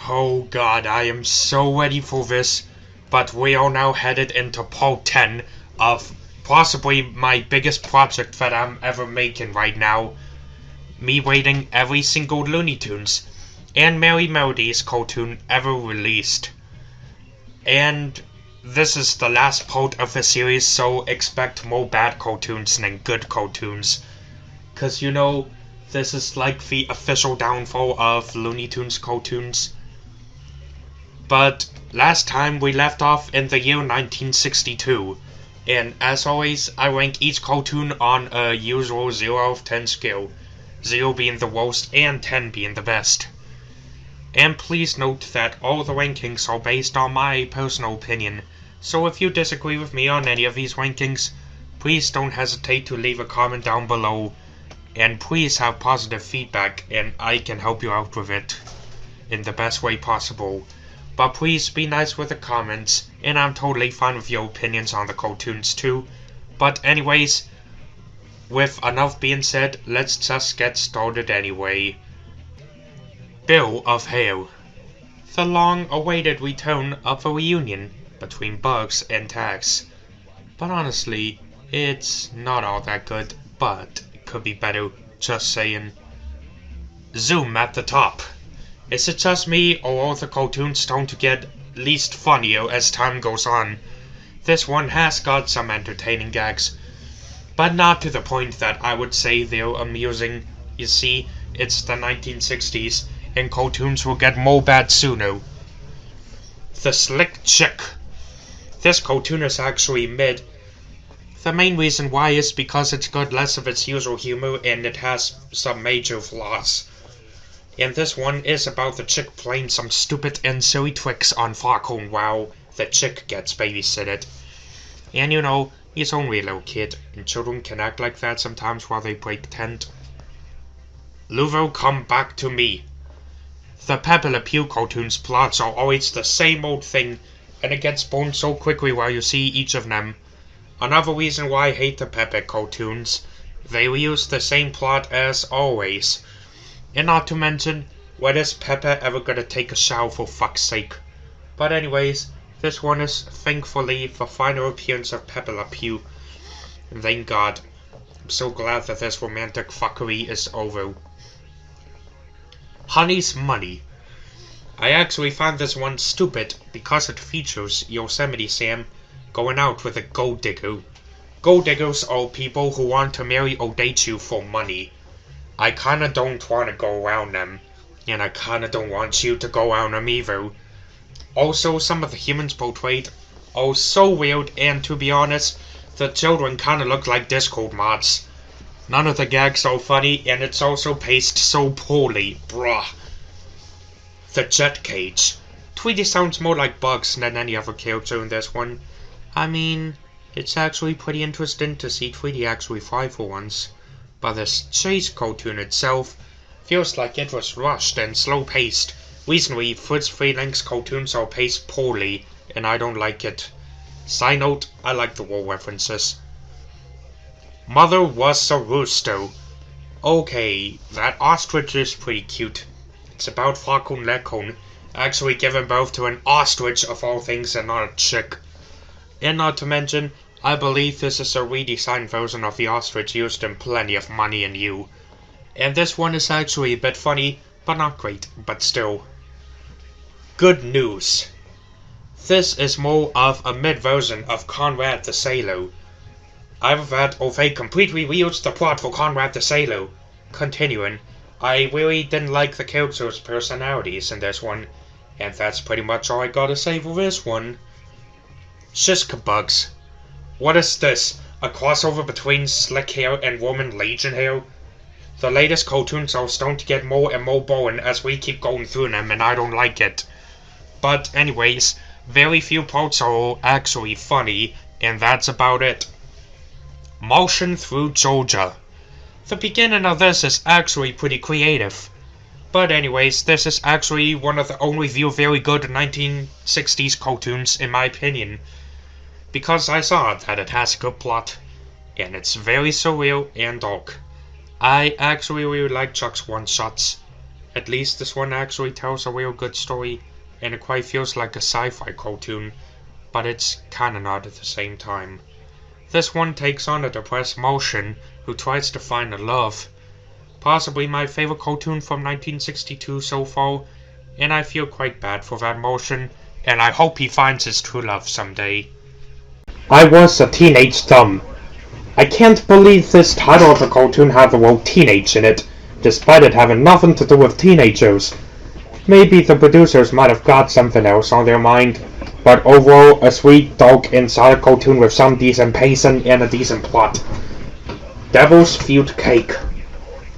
Oh god, I am so ready for this, but we are now headed into part 10 of possibly my biggest project that I'm ever making right now. Me rating every single Looney Tunes and Merrie Melodies cartoon ever released. And this is the last part of the series, so expect more bad cartoons than good cartoons. Cause you know, this is like the official downfall of Looney Tunes cartoons. But last time we left off in the year 1962, and as always, I rank each cartoon on a usual 0 out of 10 scale, 0 being the worst and 10 being the best. And please note that all the rankings are based on my personal opinion, so if you disagree with me on any of these rankings, please don't hesitate to leave a comment down below, and please have positive feedback and I can help you out with it in the best way possible. But please be nice with the comments, and I'm totally fine with your opinions on the cartoons too. But anyways, with enough being said, let's just get started anyway. Bill of Hail. The long-awaited return of a reunion between Bugs and Tags. But honestly, it's not all that good, but it could be better, just saying. Zoom at the top. Is it just me, or are the cartoons starting to get least funnier as time goes on? This one has got some entertaining gags, but not to the point that I would say they're amusing. You see, it's the 1960s, and cartoons will get more bad sooner. The Slick Chick. This cartoon is actually mid. The main reason why is because it's got less of its usual humor and it has some major flaws. And this one is about the chick playing some stupid and silly tricks on Farcoon while the chick gets babysitted. And you know, he's only a little kid, and children can act like that sometimes while they break tent. Luvo, come back to me. The Pepe Le Pew cartoons plots are always the same old thing, and it gets bored so quickly while you see each of them. Another reason why I hate the Pepe cartoons, they reuse the same plot as always. And not to mention, when is Pepe ever gonna take a shower for fuck's sake? But anyways, this one is thankfully the final appearance of Pepe Le Pew. Thank God. I'm so glad that this romantic fuckery is over. Honey's Money. I actually found this one stupid because it features Yosemite Sam going out with a gold digger. Gold diggers are people who want to marry or date you for money. I kinda don't want to go around them, and I kinda don't want you to go around them either. Also, some of the humans portrayed are so weird, and to be honest, the children kinda look like Discord mods. None of the gags are funny, and it's also paced so poorly, bruh. The Jet Cage. Tweety sounds more like Bugs than any other character in this one. I mean, it's actually pretty interesting to see Tweety actually fly for once. But this chase cartoon itself feels like it was rushed and slow-paced. Recently, Fritz Freelink's cartoons are paced poorly, and I don't like it. Side note, I like the war references. Mother was a rooster. Okay, that ostrich is pretty cute. It's about Farcoon Leghorn actually giving birth to an ostrich of all things and not a chick. And not to mention, I believe this is a redesigned version of the ostrich used in Plenty of Money and You. And this one is actually a bit funny, but not great, but still. Good News. This is more of a mid-version of Conrad the Sailor. Either that or they completely reused the plot for Conrad the Sailor. Continuing, I really didn't like the characters' personalities in this one, and that's pretty much all I gotta say for this one. Shiska Bugs. What is this? A crossover between Slick Hair and Woman Legion Hair? The latest cartoons are starting to get more and more boring as we keep going through them, and I don't like it. But anyways, very few parts are actually funny, and that's about it. Martian Through Georgia. The beginning of this is actually pretty creative. But anyways, this is actually one of the only few very good 1960s cartoons in my opinion. Because I saw that it has a good plot, and it's very surreal and dark. I actually really like Chuck's one-shots. At least this one actually tells a real good story, and it quite feels like a sci-fi cartoon, but it's kinda not at the same time. This one takes on a depressed Martian who tries to find a love. Possibly my favorite cartoon from 1962 so far, and I feel quite bad for that Martian, and I hope he finds his true love someday. I was a teenage thumb. I can't believe this title of the cartoon had the word teenage in it, despite it having nothing to do with teenagers. Maybe the producers might have got something else on their mind, but overall, a sweet, dark, and solid cartoon with some decent pacing and a decent plot. Devil's Food Cake.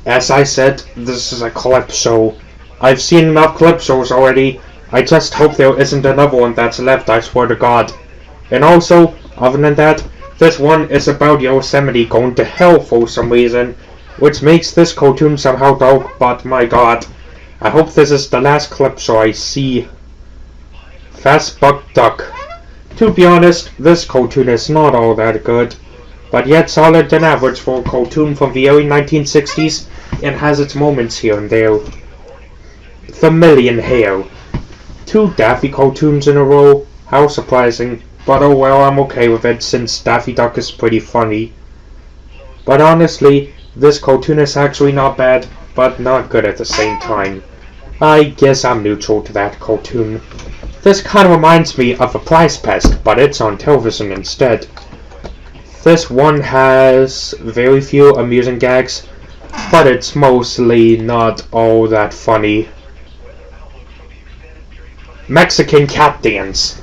As I said, this is a calypso. I've seen enough calypsos already. I just hope there isn't another one that's left, I swear to God. And also, other than that, this one is about Yosemite going to hell for some reason, which makes this cartoon somehow dark, but my God. I hope this is the last calypso I see. Fast Buck Duck. To be honest, this cartoon is not all that good, but yet solid and average for a cartoon from the early 1960s, and has its moments here and there. The Million Hair. 2 Daffy cartoons in a row, how surprising, but oh well, I'm okay with it since Daffy Duck is pretty funny. But honestly, this cartoon is actually not bad, but not good at the same time. I guess I'm neutral to that cartoon. This kind of reminds me of a Prize Pest, but it's on television instead. This one has very few amusing gags, but it's mostly not all that funny. Mexican Cat Dance.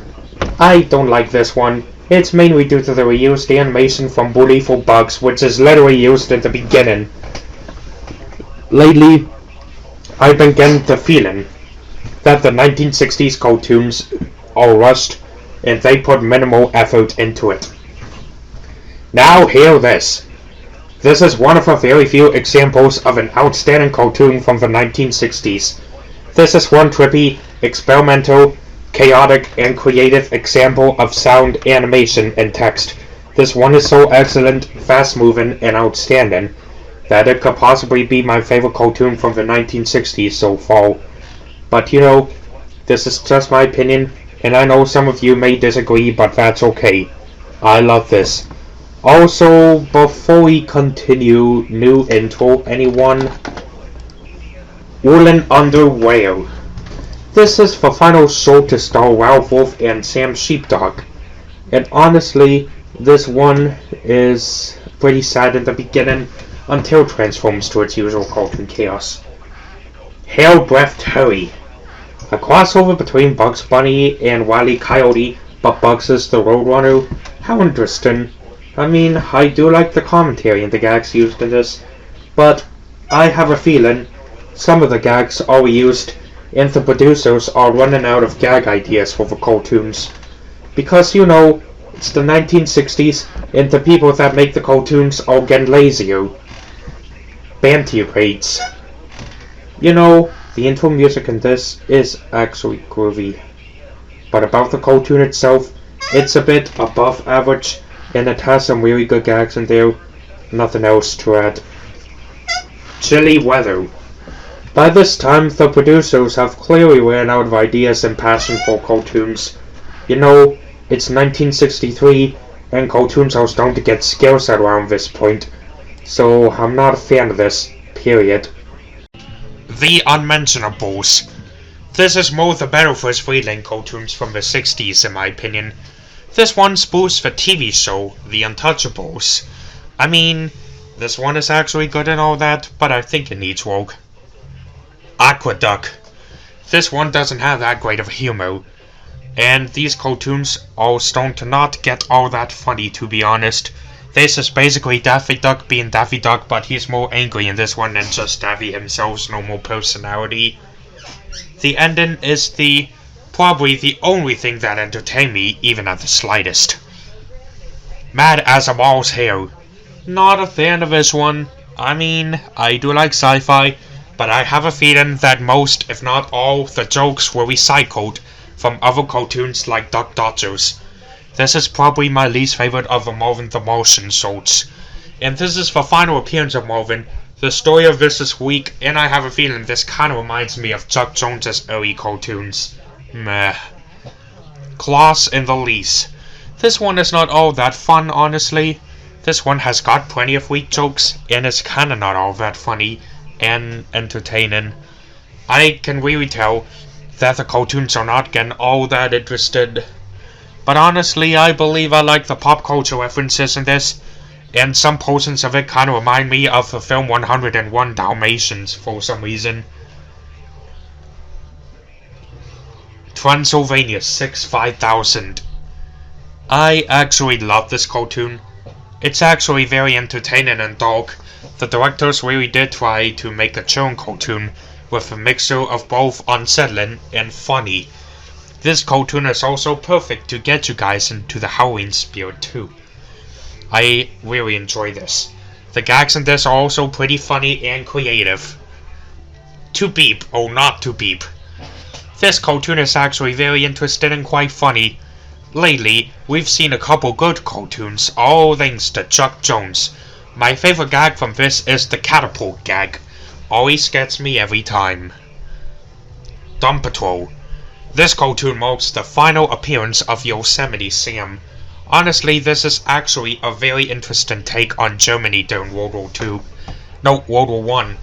I don't like this one. It's mainly due to the reused animation from Bully for Bugs, which is literally used at the beginning. Lately, I've been getting the feeling that the 1960s cartoons are rushed and they put minimal effort into it. Now hear this. This is one of a very few examples of an outstanding cartoon from the 1960s. This is one trippy, experimental, chaotic, and creative example of sound, animation, and text. This one is so excellent, fast-moving, and outstanding that it could possibly be my favorite cartoon from the 1960s so far. But you know, this is just my opinion, and I know some of you may disagree, but that's okay. I love this. Also, before we continue, new intro, anyone? Woolen Underwear. This is the final show to star Ralph Wolf and Sam Sheepdog. And honestly, this one is pretty sad in the beginning until it transforms to its usual cartoon chaos. Hair-Breathed Harry. A crossover between Bugs Bunny and Wile E. Coyote, but Bugs is the Roadrunner. How interesting. I mean, I do like the commentary and the gags used in this, but I have a feeling some of the gags are reused and the producers are running out of gag ideas for the cartoons. Because, you know, it's the 1960s and the people that make the cartoons are getting lazier. Banty rates. You know, the intro music in this is actually groovy. But about the cartoon itself, it's a bit above average, and it has some really good gags in there. Nothing else to add. Chilly Weather. By this time, the producers have clearly ran out of ideas and passion for cartoons. You know, it's 1963, and cartoons are starting to get scarce at around this point. So, I'm not a fan of this, period. The Unmentionables. This is more the better for his free-lane cartoons from the 60s, in my opinion. This one spoofs the TV show, The Untouchables. I mean, this one is actually good and all that, but I think it needs work. Aqueduct. This one doesn't have that great of humor, and these cartoons are starting to not get all that funny, to be honest. This is basically Daffy Duck being Daffy Duck, but he's more angry in this one than just Daffy himself's normal personality. The ending is probably the only thing that entertained me, even at the slightest. Mad as a Mall's Hair. Not a fan of this one. I mean, I do like sci-fi, but I have a feeling that most, if not all, the jokes were recycled from other cartoons like Duck Dodgers. This is probably my least favorite of the Marvin the Martian sorts. And this is the final appearance of Marvin, The story of this is weak, and I have a feeling this kind of reminds me of Chuck Jones's early cartoons. Meh. Claws in the Lease. This one is not all that fun, honestly. This one has got plenty of weak jokes, and it's kinda not all that funny and entertaining. I can really tell that the cartoons are not getting all that interested. But honestly, I believe I like the pop culture references in this, and some portions of it kind of remind me of the film 101 Dalmatians for some reason. Transylvania 65000. I actually love this cartoon. It's actually very entertaining and dark. The directors really did try to make a chilling cartoon with a mixture of both unsettling and funny. This cartoon is also perfect to get you guys into the Halloween spirit too. I really enjoy this. The gags in this are also pretty funny and creative. To beep or not to beep. This cartoon is actually very interesting and quite funny. Lately, we've seen a couple good cartoons, all thanks to Chuck Jones. My favorite gag from this is the catapult gag. Always gets me every time. Dumb Patrol. This cartoon marks the final appearance of Yosemite Sam. Honestly, this is actually a very interesting take on Germany during World War II. No, World War I.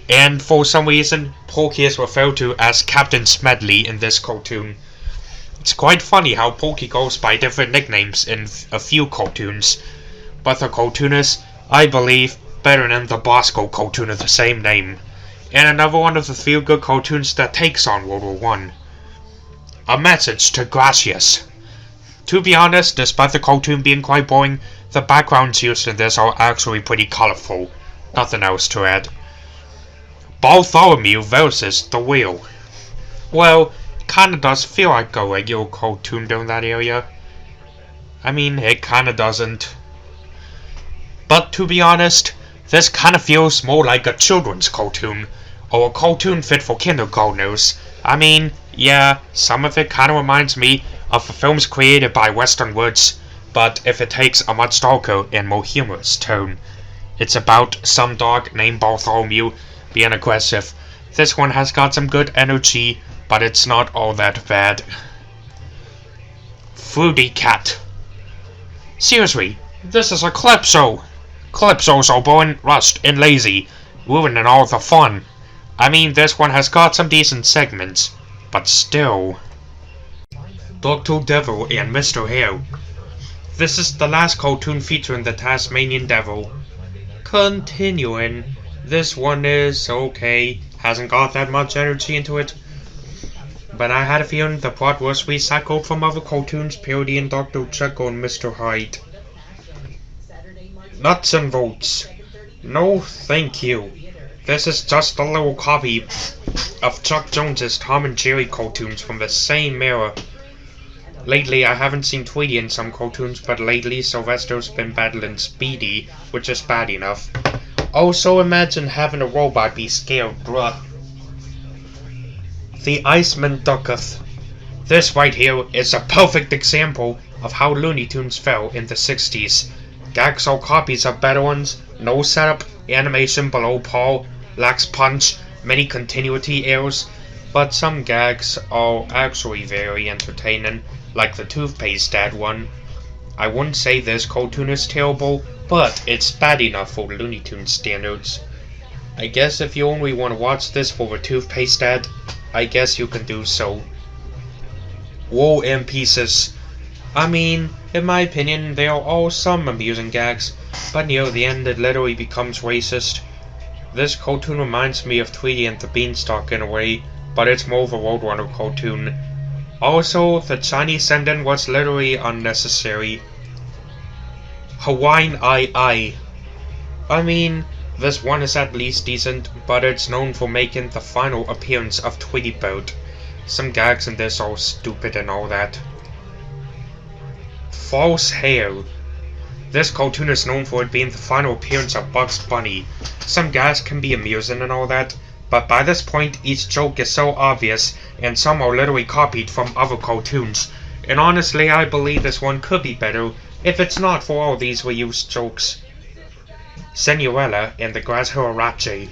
And for some reason, Porky is referred to as Captain Smedley in this cartoon. It's quite funny how Porky goes by different nicknames in a few cartoons, but the cartoon is, I believe, better than the Bosco cartoon of the same name, and another one of the few good cartoons that takes on World War I. A Message to Gracias. To be honest, despite the cartoon being quite boring, the backgrounds used in this are actually pretty colorful. Nothing else to add. Bartholomew versus the Wheel. Well, kinda does feel like a regular cartoon down that area. I mean, it kinda doesn't. But to be honest, this kinda feels more like a children's cartoon, or a cartoon fit for kindergartners. I mean, yeah, some of it kinda reminds me of the films created by Western Woods, but if it takes a much darker and more humorous tone. It's about some dog named Bartholomew being aggressive. This one has got some good energy, but it's not all that bad. Fruity Cat. Seriously, this is a Calypso! Calypsos are boring, rust, and lazy, ruining all the fun. I mean, this one has got some decent segments, but still. Dr. Devil and Mr. Hare. This is the last cartoon featuring the Tasmanian Devil. Continuing. This one is okay, hasn't got that much energy into it. But I had a feeling the plot was recycled from other cartoons parodying Dr. Jekyll and Mr. Hyde. Nuts and Bolts. No, thank you. This is just a little copy of Chuck Jones's Tom and Jerry cartoons from the same era. Lately, I haven't seen Tweety in some cartoons, but lately Sylvester's been battling Speedy, which is bad enough. Also, imagine having a robot be scared, bruh. The Iceman Ducketh. This right here is a perfect example of how Looney Tunes fell in the 60s. Gags are copies of better ones, no setup, animation below par, lacks punch, many continuity errors, but some gags are actually very entertaining, like the Toothpaste Dad one. I wouldn't say this cartoon is terrible, but it's bad enough for Looney Tunes standards. I guess if you only want to watch this for the Toothpaste Dad, I guess you can do so. War and Pieces. I mean, in my opinion, there are all some amusing gags, but near the end it literally becomes racist. This cartoon reminds me of Tweety and the Beanstalk in a way, but it's more of a Roadrunner cartoon. Also, the Chinese ending was literally unnecessary. Hawaiian I. I mean, this one is at least decent, but it's known for making the final appearance of Tweety Bird. Some gags in this are stupid and all that. False Hair. This cartoon is known for it being the final appearance of Bugs Bunny. Some gags can be amusing and all that, but by this point each joke is so obvious, and some are literally copied from other cartoons. And honestly, I believe this one could be better if it's not for all these reused jokes. Senorella and the Grasshopper.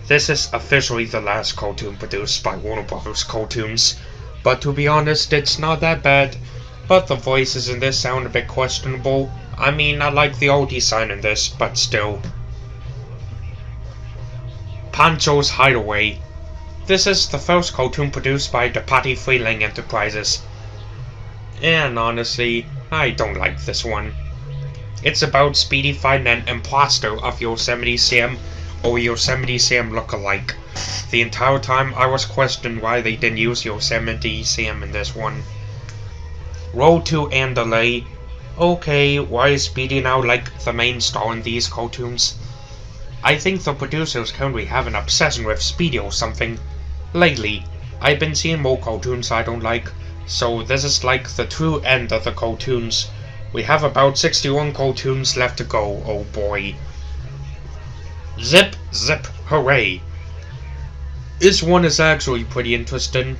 This is officially the last cartoon produced by Warner Brothers Cartoons, but to be honest, it's not that bad, but the voices in this sound a bit questionable. I mean, I like the old design in this, but still. Pancho's Hideaway. This is the first cartoon produced by the Patty Freeling Enterprises. And honestly, I don't like this one. It's about Speedy finding an imposter of Yosemite Sam or Yosemite Sam look-alike. The entire time I was questioning why they didn't use Yosemite Sam in this one. Road to Andalay. Okay, why is Speedy now like the main star in these cartoons? I think the producers currently have an obsession with Speedy or something. Lately, I've been seeing more cartoons I don't like, so this is like the true end of the cartoons. We have about 61 cartoons left to go, oh boy. Zip, zip, hooray. This one is actually pretty interesting,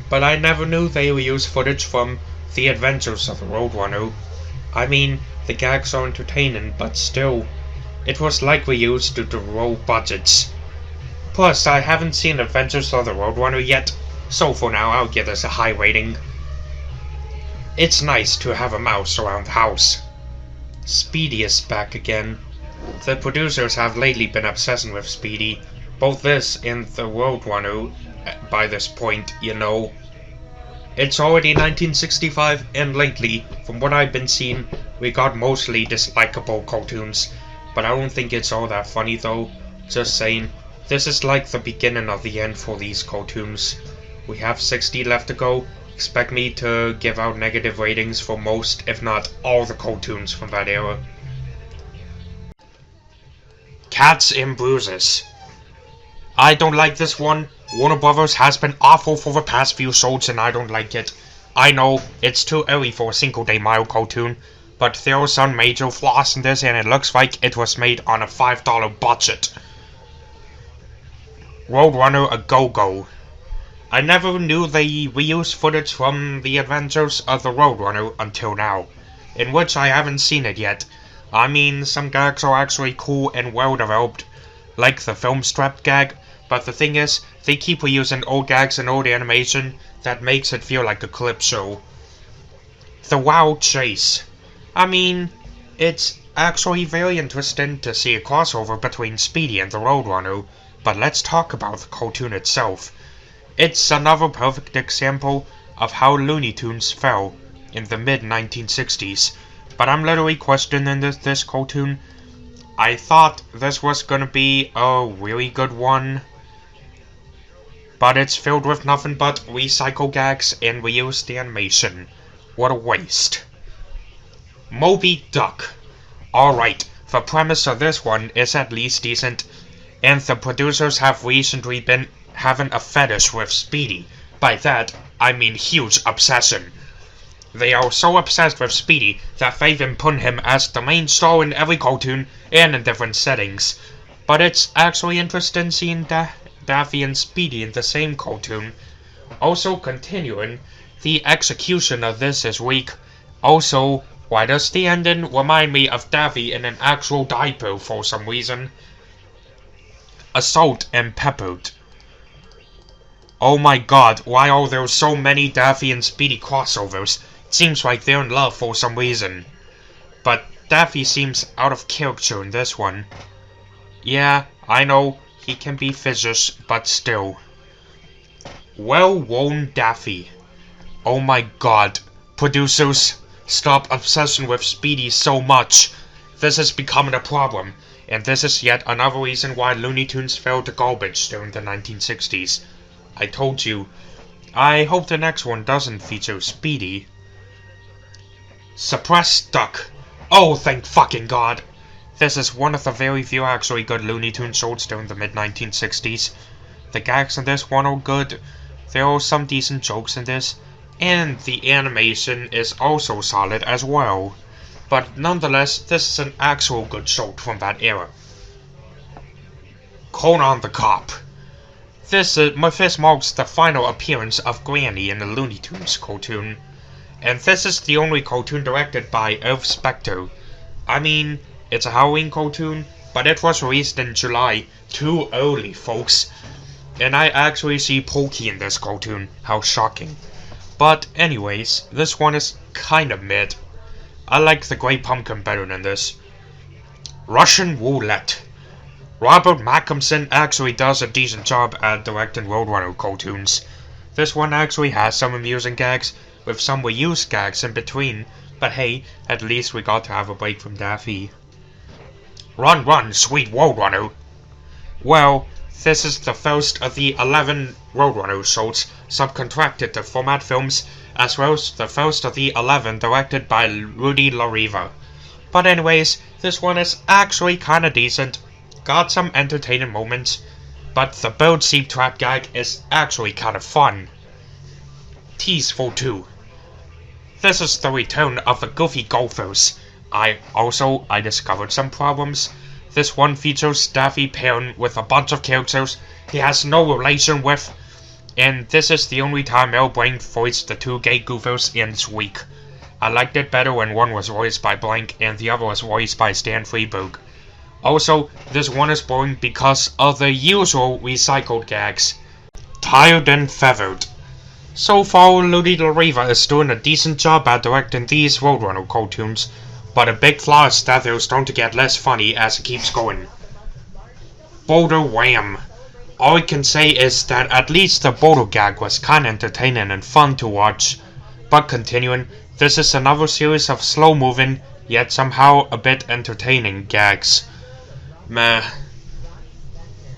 but I never knew they would use footage from The Adventures of the Roadrunner. I mean, the gags are entertaining, but still, it was likely used due to low budgets. Plus, I haven't seen Adventures of the Roadrunner yet, so for now I'll give this a high rating. It's nice to have a mouse around the house. Speedy is back again. The producers have lately been obsessing with Speedy, both this and the Roadrunner by this point, you know. It's already 1965, and lately, from what I've been seeing, we got mostly dislikable cartoons, but I don't think it's all that funny though. Just saying, this is like the beginning of the end for these cartoons. We have 60 left to go. Expect me to give out negative ratings for most, if not all, the cartoons from that era. Cats and Bruises. I don't like this one. Warner Brothers has been awful for the past few shows and I don't like it. I know, it's too early for a single-day mild cartoon, but there are some major flaws in this and it looks like it was made on a $5 budget. Roadrunner A Go-Go. I never knew they reused footage from The Adventures of the Roadrunner until now, in which I haven't seen it yet. I mean, some gags are actually cool and well developed, like the film strap gag, but the thing is, they keep reusing old gags and old animation that makes it feel like a clip show. The Wild Chase. I mean, it's actually very interesting to see a crossover between Speedy and the Roadrunner, but let's talk about the cartoon itself. It's another perfect example of how Looney Tunes fell in the mid-1960s, but I'm literally questioning this cartoon. I thought this was gonna be a really good one, but it's filled with nothing but recycle gags and reused animation. What a waste. Moby Duck. Alright, the premise of this one is at least decent, and the producers have recently been having a fetish with Speedy. By that, I mean huge obsession. They are so obsessed with Speedy that they've even put him as the main star in every cartoon and in different settings. But it's actually interesting seeing Daffy and Speedy in the same cartoon. Also continuing, the execution of this is weak. Also, why does the ending remind me of Daffy in an actual diaper for some reason? Assault and Peppered. Oh my god, why are there so many Daffy and Speedy crossovers? It seems like they're in love for some reason. But Daffy seems out of character in this one. Yeah, I know, he can be vicious, but still. Well-worn Daffy. Oh my god. Producers, stop obsessing with Speedy so much. This is becoming a problem, and this is yet another reason why Looney Tunes fell to garbage during the 1960s. I told you. I hope the next one doesn't feature Speedy. Suppressed Duck. Oh, thank fucking god. This is one of the very few actually good Looney Tunes shorts during the mid-1960s. The gags in this one are good. There are some decent jokes in this. And the animation is also solid as well. But nonetheless, this is an actual good short from that era. Conan the Cop. This marks the final appearance of Granny in the Looney Tunes cartoon. And this is the only cartoon directed by Irv Spector. I mean, It's a Halloween cartoon, but it was released in July. Too early, folks. And I actually see Pokey in this cartoon. How shocking. But anyways, this one is kind of mid. I like the Great Pumpkin better than this. Russian Roulette. Robert Mackinson actually does a decent job at directing Roadrunner cartoons. This one actually has some amusing gags, with some reused gags in between, but hey, at least we got to have a break from Daffy. Run, run, sweet Roadrunner! Well, this is the first of the 11 Roadrunner shorts subcontracted to Format Films, as well as the first of the 11 directed by Rudy LaRiva. But anyways, this one is actually kinda decent, got some entertaining moments, but the bird seep trap gag is actually kinda fun. Teaseful 2. This is the return of the Goofy Golfers. I discovered some problems. This one features Daffy pairing with a bunch of characters he has no relation with, and this is the only time Mel Blanc voiced the two gay goofers in this week. I liked it better when one was voiced by Blanc and the other was voiced by Stan Freberg. Also, this one is boring because of the usual recycled gags. Tired and Feathered. So far, Rudy LaRiva is doing a decent job at directing these Roadrunner cartoons, but a big flaw is that they're starting to get less funny as it keeps going. Boulder Wham. All I can say is that at least the Boulder gag was kinda entertaining and fun to watch. But continuing, this is another series of slow-moving, yet somehow a bit entertaining gags. Meh.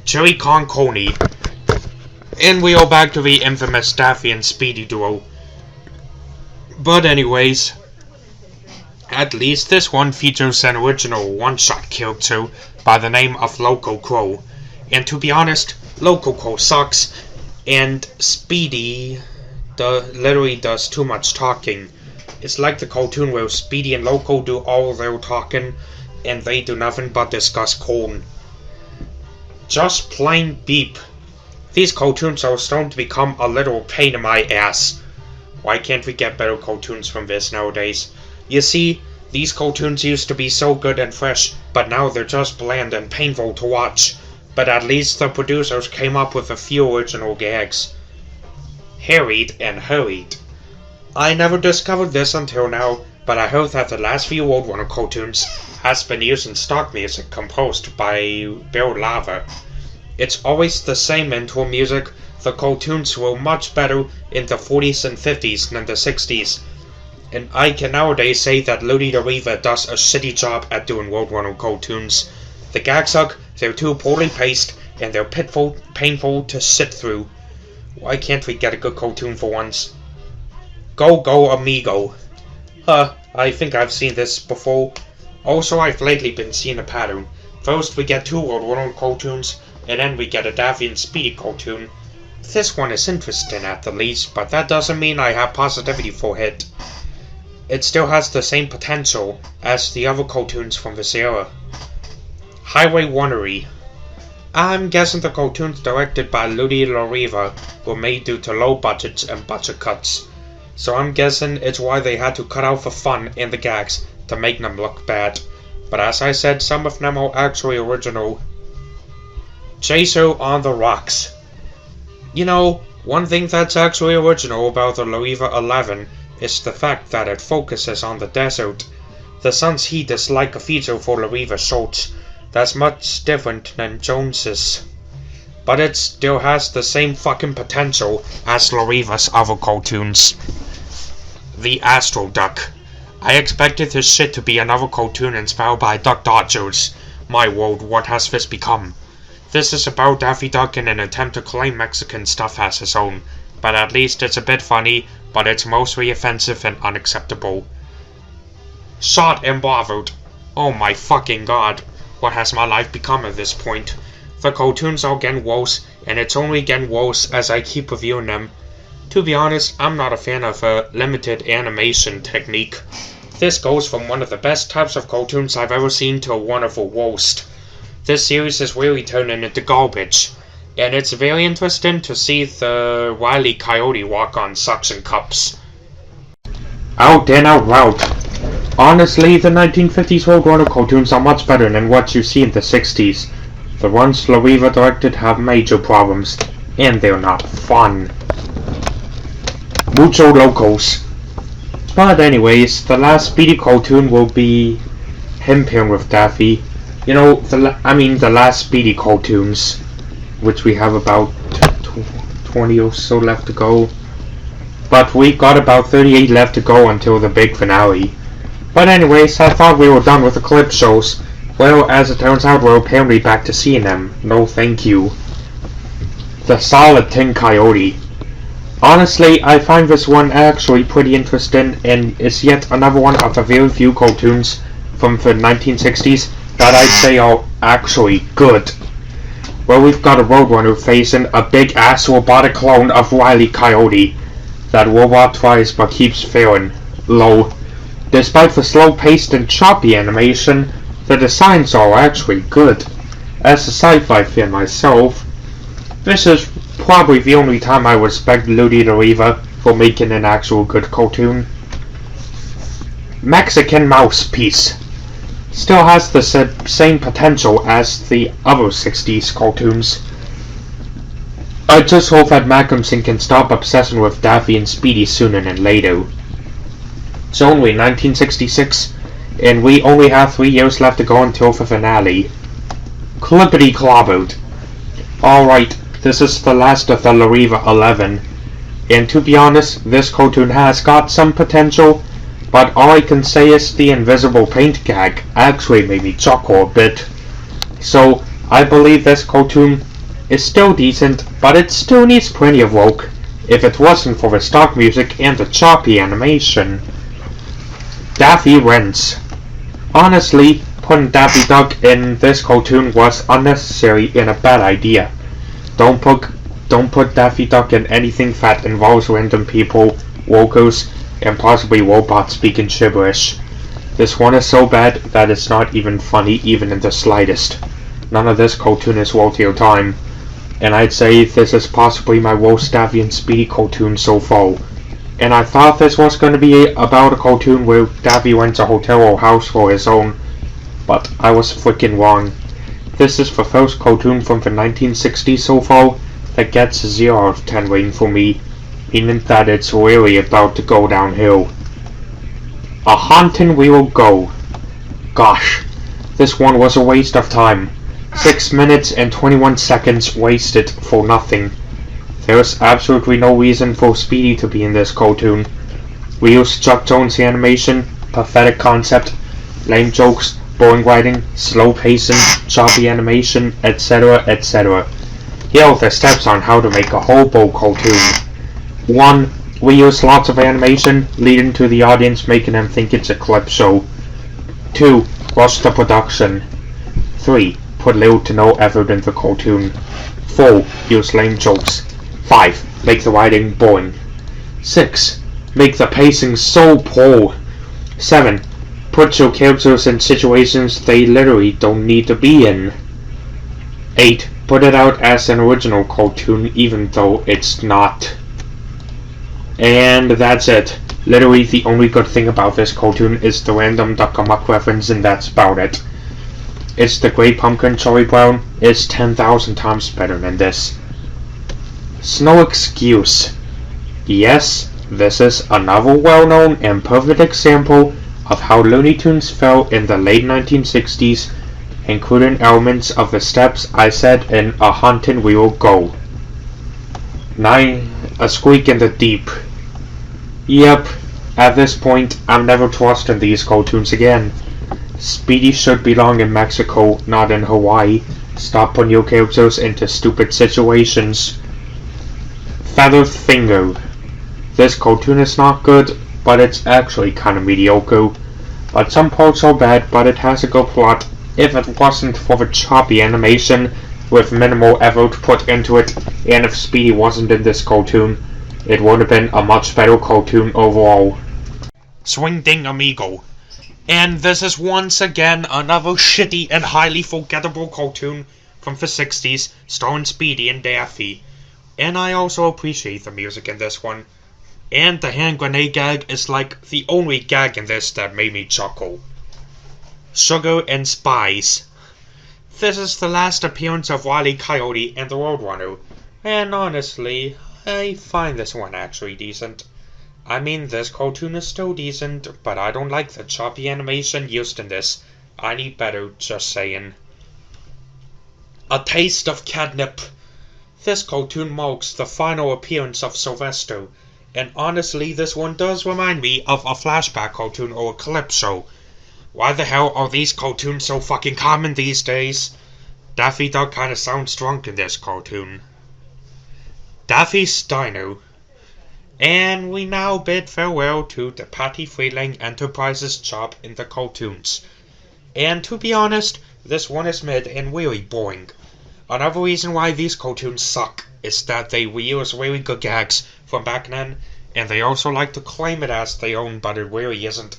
Chili Con Coney. And we are back to the infamous Daffy and Speedy duo. But anyways, at least this one features an original one-shot character by the name of Loco Crow. And to be honest, Loco Crow sucks, and Speedy literally does too much talking. It's like the cartoon where Speedy and Loco do all their talking, and they do nothing but discuss corn. Just plain beep. These cartoons are starting to become a little pain in my ass. Why can't we get better cartoons from this nowadays? You see, these cartoons used to be so good and fresh, but now they're just bland and painful to watch. But at least the producers came up with a few original gags. Harried and Hurried. I never discovered this until now, but I heard that the last few Roadrunner cartoons has been using stock music composed by Bill Lava. It's always the same intro music. The cartoons were much better in the 40s and 50s than the 60s. And I can nowadays say that Rudy LaRiva does a shitty job at doing Roadrunner cartoons. The gags suck, they're too poorly paced, and they're painful to sit through. Why can't we get a good cartoon for once? Go Go Amigo. I think I've seen this before. Also, I've lately been seeing a pattern. First we get two Roadrunner cartoons, and then we get a Daffy and Speedy cartoon. This one is interesting at the least, but that doesn't mean I have positivity for it. It still has the same potential as the other cartoons from this era. Highway Wonnery. I'm guessing the cartoons directed by Rudy LaRiva were made due to low budgets and budget cuts. So I'm guessing it's why they had to cut out the fun in the gags to make them look bad. But as I said, some of them are actually original. Chaser on the Rocks. You know, one thing that's actually original about the LaRiva 11 is the fact that it focuses on the desert. The sun's heat is like a feature for LaRiva shorts. That's much different than Jones's. But it still has the same fucking potential as LaRiva's other cartoons. The Astro Duck. I expected this shit to be another cartoon inspired by Duck Dodgers. My world, what has this become? This is about Daffy Duck in an attempt to claim Mexican stuff as his own, but at least it's a bit funny, but it's mostly offensive and unacceptable. Shot and Bothered. Oh my fucking god, what has my life become at this point? The cartoons are getting worse, and it's only getting worse as I keep reviewing them. To be honest, I'm not a fan of a limited animation technique. This goes from one of the best types of cartoons I've ever seen to one of the worst. This series is really turning into garbage, and it's very interesting to see the Wile E. Coyote walk on suction cups. Out and Out Route. Honestly, the 1950s Roadrunner cartoons are much better than what you see in the 60s. The ones Lariva directed have major problems, and they're not fun. Mucho locos. But anyways, the last Speedy cartoon will be him pairing with Daffy. You know, the last Speedy cartoons, which we have about 20 or so left to go. But we got about 38 left to go until the big finale. But anyways, I thought we were done with the clip shows. Well, as it turns out, we're apparently back to seeing them. No thank you. The Solid Tin Coyote. Honestly, I find this one actually pretty interesting, and it's yet another one of the very few cartoons from the 1960s that I'd say are actually good. Well, we've got a Roadrunner facing a big-ass robotic clone of Wile E. Coyote. That robot tries but keeps failing. Low. Despite the slow-paced and choppy animation, the designs are actually good. As a sci-fi fan myself, this is probably the only time I respect Looney Tunes for making an actual good cartoon. Mexican Mousepiece still has the same potential as the other 60s cartoons. I just hope that Malcolmson can stop obsessing with Daffy and Speedy sooner than later. It's only 1966, and we only have 3 years left to go until the finale. Clippity Clobbered. Alright, this is the last of the Lariva 11, and to be honest, this cartoon has got some potential, but all I can say is the invisible paint gag actually made me chuckle a bit. So, I believe this cartoon is still decent, but it still needs plenty of work, if it wasn't for the stock music and the choppy animation. Daffy Rents. Honestly, putting Daffy Duck in this cartoon was unnecessary and a bad idea. Don't put Daffy Duck in anything that involves random people, workers, and possibly robots speaking gibberish. This one is so bad that it's not even funny even in the slightest. None of this cartoon is worth your time, and I'd say this is possibly my worst Daffy and Speedy cartoon so far. And I thought this was going to be about a cartoon where Daffy rents a hotel or house for his own, but I was freaking wrong. This is the first cartoon from the 1960s so far that gets a 0 out of 10 rating for me, meaning that it's really about to go downhill. A Haunting We Will Go. Gosh, this one was a waste of time. 6 minutes and 21 seconds wasted for nothing. There's absolutely no reason for Speedy to be in this cartoon. We use Chuck Jones animation, pathetic concept, lame jokes, boring writing, slow pacing, choppy animation, etc, etc. Here are the steps on how to make a hobo cartoon. 1. We use lots of animation, leading to the audience making them think it's a clip show. 2. Rush the production. 3. Put little to no effort into the cartoon. 4. Use lame jokes. 5. Make the writing boring. 6. Make the pacing so poor. 7. Put your characters in situations they literally don't need to be in. 8. Put it out as an original cartoon even though it's not. And that's it. Literally the only good thing about this cartoon is the random Duck Amuck reference, and that's about it. It's the Great Pumpkin Charlie Brown. It's 10,000 times better than this. Snow Excuse. Yes, this is another well-known and perfect example of how Looney Tunes fell in the late 1960s, including elements of the steps I said in A Haunting We Will Go. 9. A Squeak in the Deep. Yep, at this point, I'm never trusting these cartoons again. Speedy should belong in Mexico, not in Hawaii. Stop putting your characters into stupid situations. Feathered Finger. This cartoon is not good, but it's actually kinda mediocre. But some parts are bad, but it has a good plot. If it wasn't for the choppy animation, with minimal effort put into it, and if Speedy wasn't in this cartoon, it would have been a much better cartoon overall. Swing Ding Amigo. And this is once again another shitty and highly forgettable cartoon from the 60s, starring Speedy and Daffy. And I also appreciate the music in this one. And the hand grenade gag is like the only gag in this that made me chuckle. Sugar and Spice. This is the last appearance of Wile E. Coyote and the Roadrunner, and honestly, I find this one actually decent. I mean, this cartoon is still decent, but I don't like the choppy animation used in this. I need better, just saying. A Taste of Catnip. This cartoon marks the final appearance of Sylvester, and honestly, this one does remind me of a flashback cartoon or a clip show. Why the hell are these cartoons so fucking common these days? Daffy Duck kinda sounds drunk in this cartoon. Daffy's Dino. And we now bid farewell to the Patty Freeling Enterprises job in the cartoons. And to be honest, this one is mid and really boring. Another reason why these cartoons suck is that they reuse really good gags from back then, and they also like to claim it as their own, but it really isn't.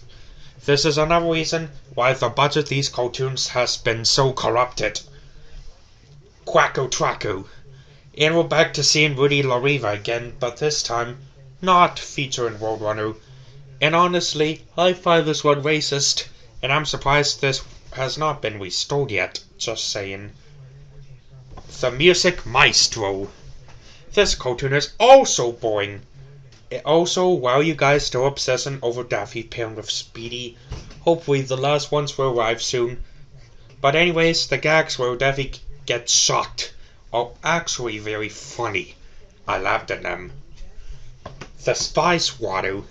This is another reason why the budget of these cartoons has been so corrupted. Quacko Tracko. And we're back to seeing Rudy LaRiva again, but this time, not featuring Roadrunner. And honestly, I find this one racist, and I'm surprised this has not been restored yet, just saying. The Music Maestro. This cartoon is also boring. Also, while you guys still obsessing over Daffy pairing with Speedy, hopefully the last ones will arrive soon. But anyways, the gags where Daffy gets shot are actually very funny. I laughed at them. The Spice Water.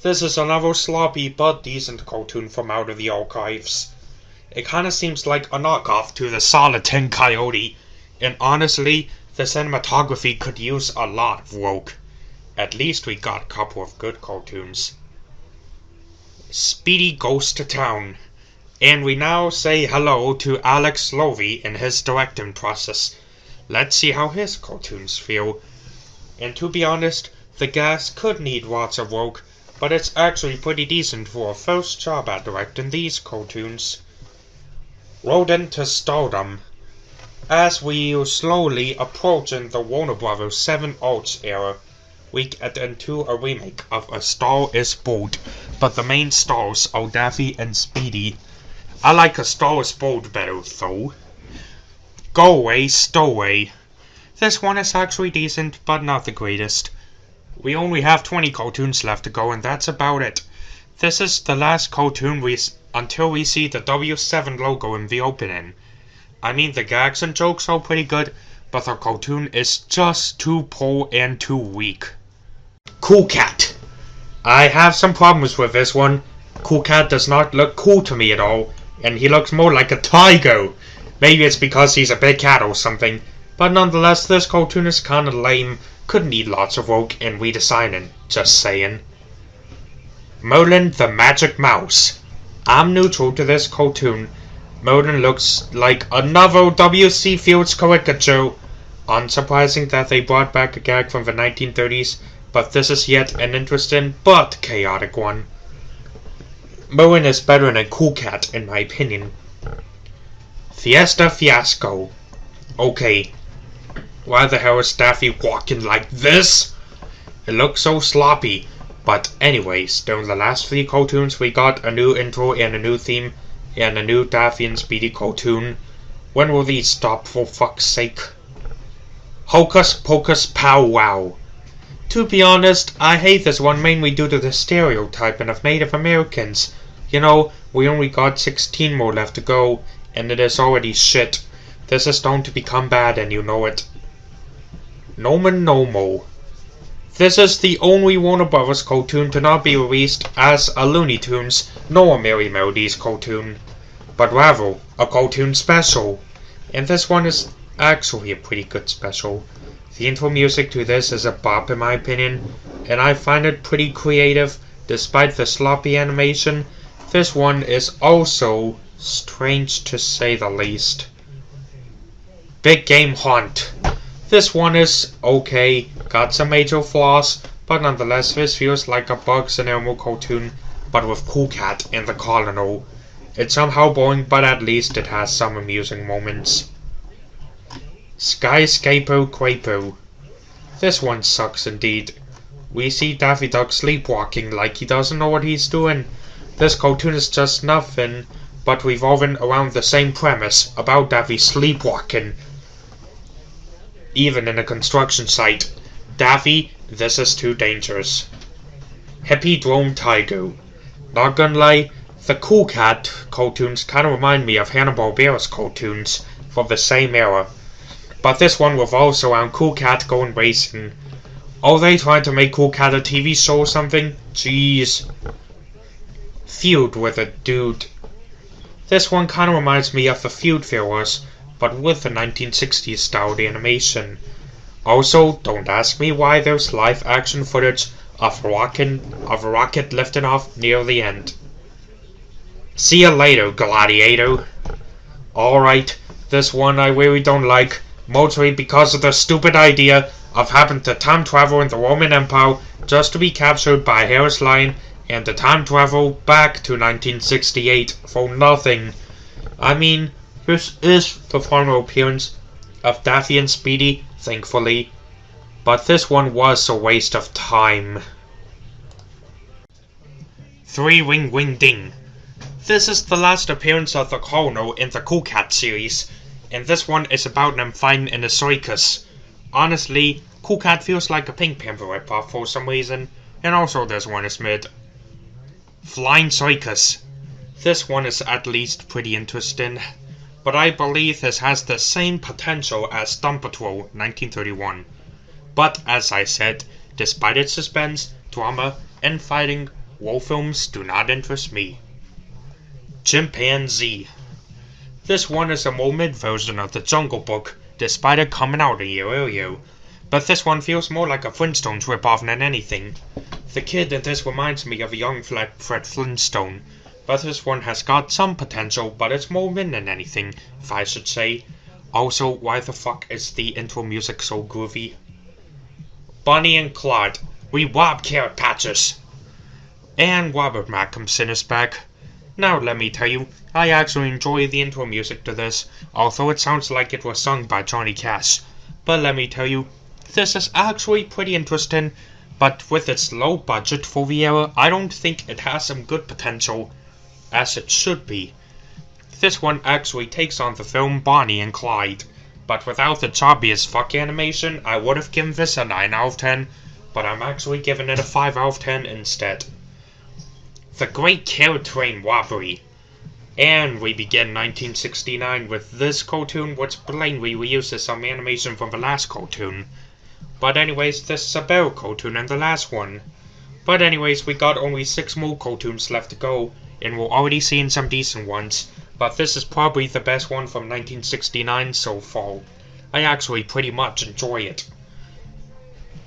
This is another sloppy but decent cartoon from out of the archives. It kinda seems like a knockoff to the Solid Tin Coyote, and honestly, the cinematography could use a lot of work. At least we got a couple of good cartoons. Speedy Goes to Town. And we now say hello to Alex Lovey in his directing process. Let's see how his cartoons feel. And to be honest, the gas could need lots of work, but it's actually pretty decent for a first job at directing these cartoons. Road into Stardom. As we slowly approaching the Warner Bros. 7 Arts era, we get into a remake of A Star Is Born, but the main stars are Daffy and Speedy. I like A Star Is Born better though. Go Away, Stowaway. This one is actually decent, but not the greatest. We only have 20 cartoons left to go, and that's about it. This is the last cartoon until we see the W7 logo in the opening. I mean, the gags and jokes are pretty good, but the cartoon is just too poor and too weak. Cool Cat. I have some problems with this one. Cool Cat does not look cool to me at all, and he looks more like a tiger. Maybe it's because he's a big cat or something, but nonetheless, this cartoon is kinda lame, could need lots of work and redesigning, just saying. Merlin the Magic Mouse. I'm neutral to this cartoon. Merlin looks like another W.C. Fields caricature. Unsurprising that they brought back a gag from the 1930s, but this is yet an interesting but chaotic one. Merlin is better than Cool Cat in my opinion. Fiesta Fiasco. Okay, why the hell is Daffy walking like this? It looks so sloppy. But anyways, during the last 3 cartoons we got a new intro and a new theme and a new Daffy and Speedy cartoon. When will these stop, for fuck's sake? Hocus Pocus Pow Wow. To be honest, I hate this one mainly due to the stereotyping of Native Americans. You know, we only got 16 more left to go, and it is already shit. This is going to become bad and you know it. Nomen Nomo. This is the only Warner Bros. Cartoon to not be released as a Looney Tunes nor Merrie Melodies cartoon, but rather a cartoon special. And this one is actually a pretty good special. The intro music to this is a bop in my opinion, and I find it pretty creative despite the sloppy animation. This one is also strange to say the least. Big Game Hunt. This one is okay, got some major flaws, but nonetheless this feels like a Bugs and Elmo cartoon, but with Cool Cat and the Colonel. It's somehow boring, but at least it has some amusing moments. Skyscaper Quapo. This one sucks indeed. we see Daffy Duck sleepwalking like he doesn't know what he's doing. This cartoon is just nothing but revolving around the same premise about Daffy sleepwalking. Even in a construction site. Daffy, this is too dangerous. Hippie Drone Tiger. Not gonna lie, the Cool Cat cartoons kinda remind me of Hanna-Barbera's cartoons from the same era. But this one revolves around Cool Cat going racing. Are they trying to make Cool Cat a TV show or something? Jeez. Feud with a dude. This one kinda reminds me of the Feud Feelers, but with the 1960s styled animation. Also, don't ask me why there's live action footage of a rocket lifting off near the end. See ya later, Gladiator. Alright, this one I really don't like, mostly because of the stupid idea of having to time travel in the Roman Empire just to be captured by Harris Lion and to time travel back to 1968 for nothing. I mean, this is the final appearance of Daffy and Speedy, thankfully, but this one was a waste of time. 3 Ring Ring Ding. This is the last appearance of the Colonel in the Cool Cat series, and this one is about them fighting in a circus. Honestly, Cool Cat feels like a Pink Panther ripoff for some reason, and also this one is mid. Flying Circus. This one is at least pretty interesting, but I believe this has the same potential as Stump Patrol 1931. But as I said, despite its suspense, drama, and fighting, war films do not interest me. Chimpanzee. This one is a more mid version of the Jungle Book, despite it coming out a year earlier. But this one feels more like a Flintstones ripoff than anything. The kid in this reminds me of a young Fred Flintstone, but this one has got some potential, but it's more mid than anything, if I should say. Also, why the fuck is the intro music so groovy? Bonnie and Clyde. We rob carrot patches. And Robert Mackinson is back. Now let me tell you, I actually enjoy the intro music to this, although it sounds like it was sung by Johnny Cash. But let me tell you, this is actually pretty interesting, but with its low budget for the era, I don't think it has some good potential, as it should be. This one actually takes on the film Bonnie and Clyde, but without the choppy as fuck animation, I would have given this a 9 out of 10, but I'm actually giving it a 5 out of 10 instead. The Great Carrot Train Robbery. And we begin 1969 with this cartoon, which plainly reuses some animation from the last cartoon. But anyways, this is a better cartoon than the last one. But anyways, we got only 6 more cartoons left to go, and we're already seeing some decent ones. But this is probably the best one from 1969 so far. I actually pretty much enjoy it.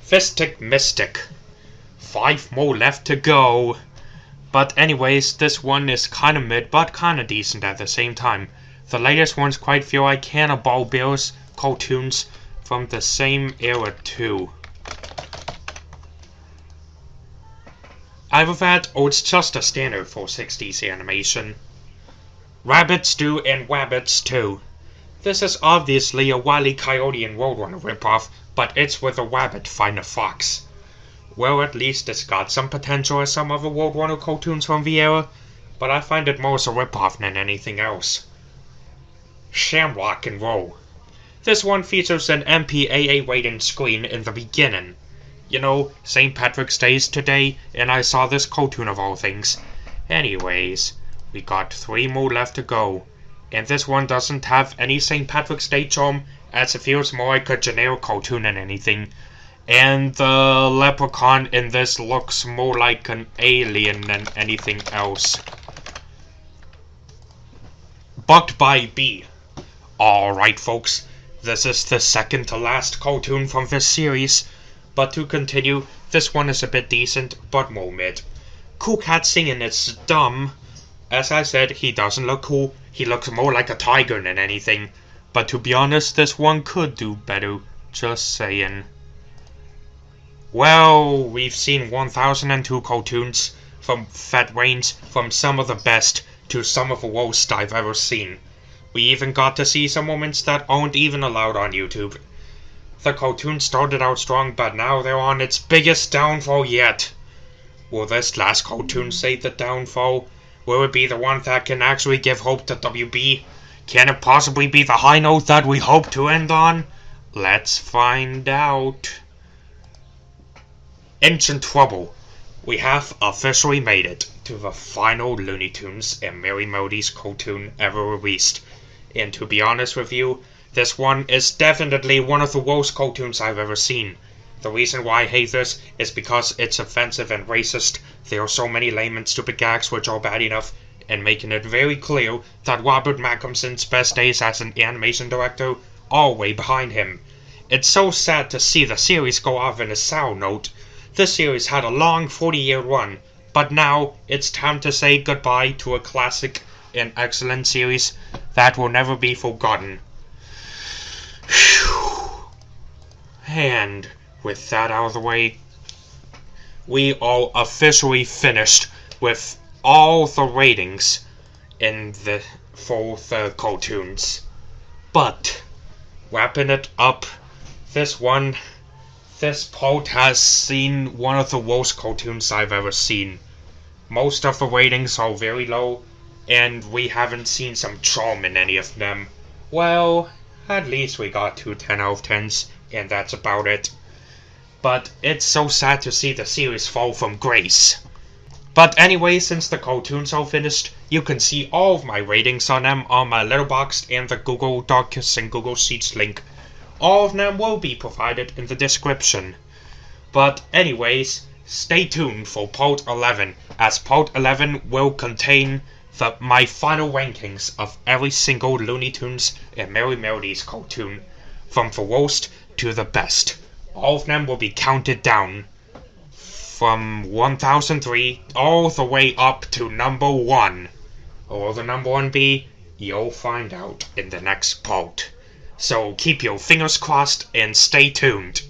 Fistic Mystic. 5 more left to go. But anyways, this one is kinda mid, but kinda decent at the same time. The latest ones quite feel like Hanna-Barbera's cartoons from the same era too. Either that, or it's just a standard for 60s animation. Rabbit Stew and Wabbits 2. This is obviously a Wile E. Coyote and Roadrunner ripoff, but it's with a rabbit fighting a fox. Well, at least it's got some potential as some other Roadrunner cartoons from the era, but I find it more as a ripoff than anything else. Shamrock and Roll. This one features an MPAA rating screen in the beginning. You know, St. Patrick's Day is today, and I saw this cartoon of all things. Anyways, we got 3 more left to go, and this one doesn't have any St. Patrick's Day charm, as it feels more like a generic cartoon than anything. And the leprechaun in this looks more like an alien than anything else. Bucked by Bee. Alright folks, this is the second to last cartoon from this series. But to continue, this one is a bit decent, but more mid. Cool Cat singing is dumb. As I said, he doesn't look cool, he looks more like a tiger than anything. But to be honest, this one could do better, just saying. Well, we've seen 1002 cartoons, from that range from some of the best to some of the worst I've ever seen. We even got to see some moments that aren't even allowed on YouTube. The cartoon started out strong, but now they're on its biggest downfall yet. Will this last cartoon save the downfall? Will it be the one that can actually give hope to WB? Can it possibly be the high note that we hope to end on? Let's find out. Ancient Trouble. We have officially made it to the final Looney Tunes and Merrie Melodies cartoon ever released. And to be honest with you, this one is definitely one of the worst cartoons I've ever seen. The reason why I hate this is because it's offensive and racist. There are so many lame and stupid gags which are bad enough, and making it very clear that Robert Mackinson's best days as an animation director are way behind him. It's so sad to see the series go off in a sour note. This series had a long 40-year run, but now it's time to say goodbye to a classic and excellent series that will never be forgotten. And with that out of the way, we are officially finished with all the ratings for the cartoons. But wrapping it up, this part has seen one of the worst cartoons I've ever seen. Most of the ratings are very low, and we haven't seen some charm in any of them. Well, at least we got 2 10 out of 10s, and that's about it. But it's so sad to see the series fall from grace. But anyway, since the cartoons are finished, you can see all of my ratings on them on my Letterboxd and the Google Docs and Google Sheets link. All of them will be provided in the description. But anyways, stay tuned for part 11, as part 11 will contain my final rankings of every single Looney Tunes and Merrie Melodies cartoon, from the worst to the best. All of them will be counted down from 1003 all the way up to number 1. Or will the number 1 be? You'll find out in the next part. So keep your fingers crossed and stay tuned.